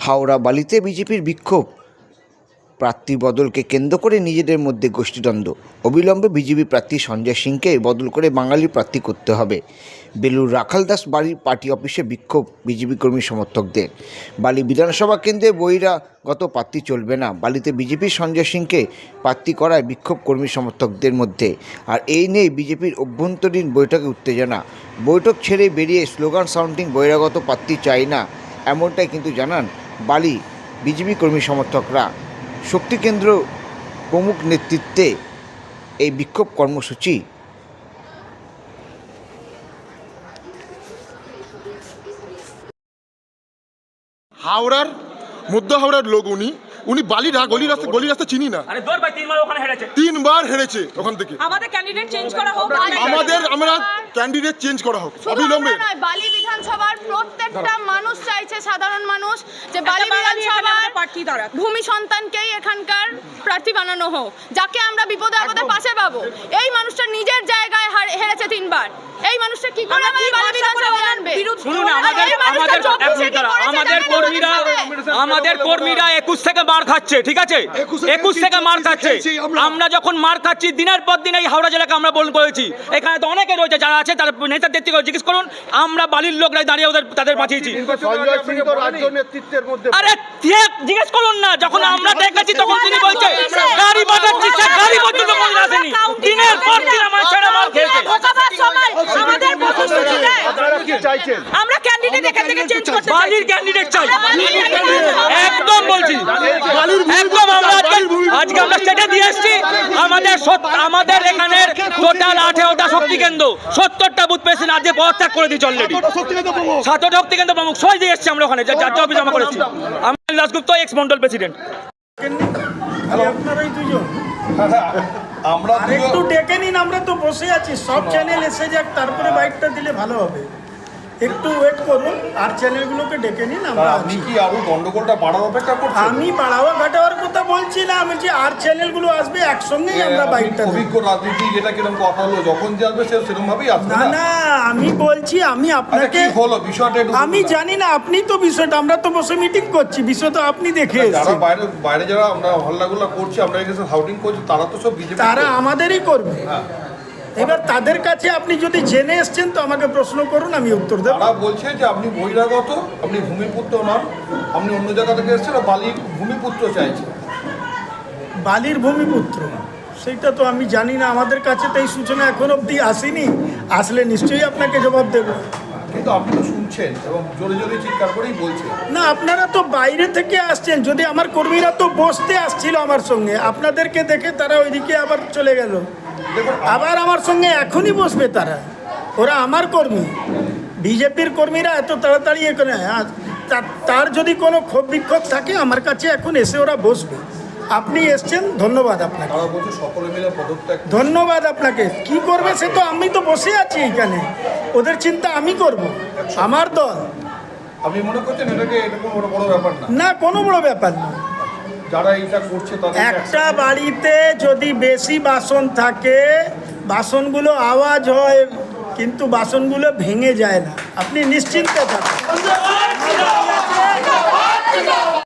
হাওড়া বালিতে বিজেপির বিক্ষোভ, প্রার্থী বদলকে কেন্দ্র করে নিজেদের মধ্যে গোষ্ঠীদ্বন্দ্ব। অবিলম্বে বিজেপি প্রার্থী সঞ্জয় সিংকে বদল করে বাঙালি প্রার্থী করতে হবে। বেলুর রাখালদাস বাড়ির পার্টি অফিসে বিক্ষোভ বিজেপি কর্মী সমর্থকদের। বালি বিধানসভা কেন্দ্রে বহিরাগত প্রার্থী চলবে না, বালিতে বিজেপির সঞ্জয় সিংকে প্রার্থী করায় বিক্ষোভ কর্মী সমর্থকদের মধ্যে। আর এই নিয়ে বিজেপির অভ্যন্তরীণ বৈঠকে উত্তেজনা। বৈঠক ছেড়ে বেরিয়ে স্লোগান সাউন্ডিং বহিরাগত প্রার্থী চাই না, এমনটাই কিন্তু জানান বালি বিজেপি কর্মী সমর্থকরা। শক্তি কেন্দ্র প্রমুখ নেতৃত্বে এই বিক্ষোভ কর্মসূচি। হাওড়ার মধ্য হাওড়ার লোক উনি বালির গলি রাস্তা চিনি না। তিনবার হেরেছে ওখান থেকে। আমাদের ক্যান্ডিডেট চেঞ্জ করা হোক, আমরা ক্যান্ডিডেট চেঞ্জ করা হোক অবিলম্বে। বালি বিধানসভার প্রত্যেকটা মানুষ চাইছে, সাধারণ মানুষ, যে বালি বিধানসভার ভূমি সন্তানকেই এখানকার প্রার্থী বানানো হোক, যাকে আমরা বিপদে আপদে পাশে পাবো। এই মানুষটা নিজের জায়গায় হেরেছে তিনবার। এই মানুষটা কি করে বালি বিধানসভায় আনবে? শুনুন, আমাদের কর্মীরা 21 থেকে মার খাচ্ছে, ঠিক আছে? 21 থেকে মার খাচ্ছে। আমরা যখন মার খাচ্ছি দিনের পর দিন এই হাওড়া জেলাকে আমরা বলন করেছি। এখানে তো অনেকে রয়েছে যারা আছে, তারা নেতাদের থেকে জিজ্ঞেস করুন। আমরা বালির লোকরাই দাঁড়িয়ে তাদের বাঁচিয়েছি। আরে জিজ্ঞেস করুন না, যখন আমরা দেখেছি তখন তিনি বলছে গাড়ি বাঁচাচ্ছি, সে গাড়ি পর্যন্ত কোনো আসেনি। দিনের পর দিন আমার ছেড়ে মার খেয়েছে। আমরা ক্যান্ডিডেট এখান থেকে চেঞ্জ করতে চাই। বালির ক্যান্ডিডেট চাই, একদম বলছি, একদম। আজকে আমরা স্টেটে দিয়ে এসেছি। আমাদের এখানের টোটাল 18টা শক্তি কেন্দ্র, 70টা বুথ পেয়েছেন, আজকে পদত্যাগ করে দিয়েছি অলরেডি। 7টা শক্তি কেন্দ্র প্রমুখ সই দিয়ে এসেছি আমরা ওখানে, যার অফিস জমা করেছি। আমি দাসগুপ্ত, এক্স মন্ডল প্রেসিডেন্ট। আপনারাই দুজন, আমরা একটু ডেকে নিন, আমরা তো বসে আছি। সব চ্যানেল এসে যাক, তারপরে বাইকটা দিলে ভালো হবে। একটু ওয়েট করুন, আর চ্যানেলগুলোকে ডেকে নিন। আপনি কি আরো গন্ডগোলটা বাড়ার অপেক্ষা করছেন? আমি বাড়াওয়া ঘাটাওয়ার কথা বলছি না, আমি বলছি আর চ্যানেলগুলো আসবে একসঙ্গেই আমরা বাইকটা দেব। অভিজ্ঞ রাজনীতি যেটা কিরকম কথা হলো, যখন যাবে সেরকম ভাবেই আসবে। না না, আমি বলছি, আমি আপনাকে হলো বিষয়টা আমি জানি না, আপনি তো বিষয়টা, আমরা তো বসে মিটিং করছি, বিষয় তো আপনি দেখে যারা এসেছেন। বাইরে যারা আমরা হল্লাগুলা করছি, আমরা এখানে হাউটিং করছি, তারা তো সব বিজেপি, তারা আমাদেরই করবে। এবার তাদের কাছে আপনি যদি জেনে এসছেন তো আমাকে প্রশ্ন করুন, আমি উত্তর দেব। তারা বলছে যে আপনি বহিরাগত, আপনি ভূমিপুত্র নন, আপনি অন্য জায়গা থেকে এসেছেন, বালির ভূমিপুত্র চাইছে। বালির ভূমিপুত্র সেইটা তো আমি জানি না, আমাদের কাছে তো এই সূচনা এখন অবধি আসেনি। আসলে নিশ্চয়ই আপনাকে জবাব দেব। কিন্তু আপনি তো শুনছেন এবং জোরে জোরে চিৎকার করেই বলছেন। না, আপনারা তো বাইরে থেকে আসছেন। যদি আমার কর্মীরা তো বসতে আসছিল আমার সঙ্গে, আপনাদেরকে দেখে তারা ওইদিকে আবার চলে গেল। আবার আমার সঙ্গে এখনই বসবে তারা, ওরা আমার কর্মী। বিজেপির কর্মীরা এত তাড়াতাড়ি এখানে, তার যদি কোনো ক্ষোভ বিক্ষোভ থাকে আমার কাছে এখন এসে ওরা বসবে। আপনি এসছেন, ধন্যবাদ আপনাকে। ধন্যবাদ আপনাকে। কি করবে সে তো, আমি তো বসে আছি এখানে, ওদের চিন্তা আমি করব, আমার দল। আপনি মনে করছেন এটাকে এরকম বড় ব্যাপার না? না, কোনো বড় ব্যাপার না। যারা এটা করছে তাদের একটা বাড়িতে যদি বেশি বাসন থাকে, বাসনগুলো আওয়াজ হয়, কিন্তু বাসনগুলো ভেঙে যায় না। আপনি নিশ্চিন্তে থাকুন।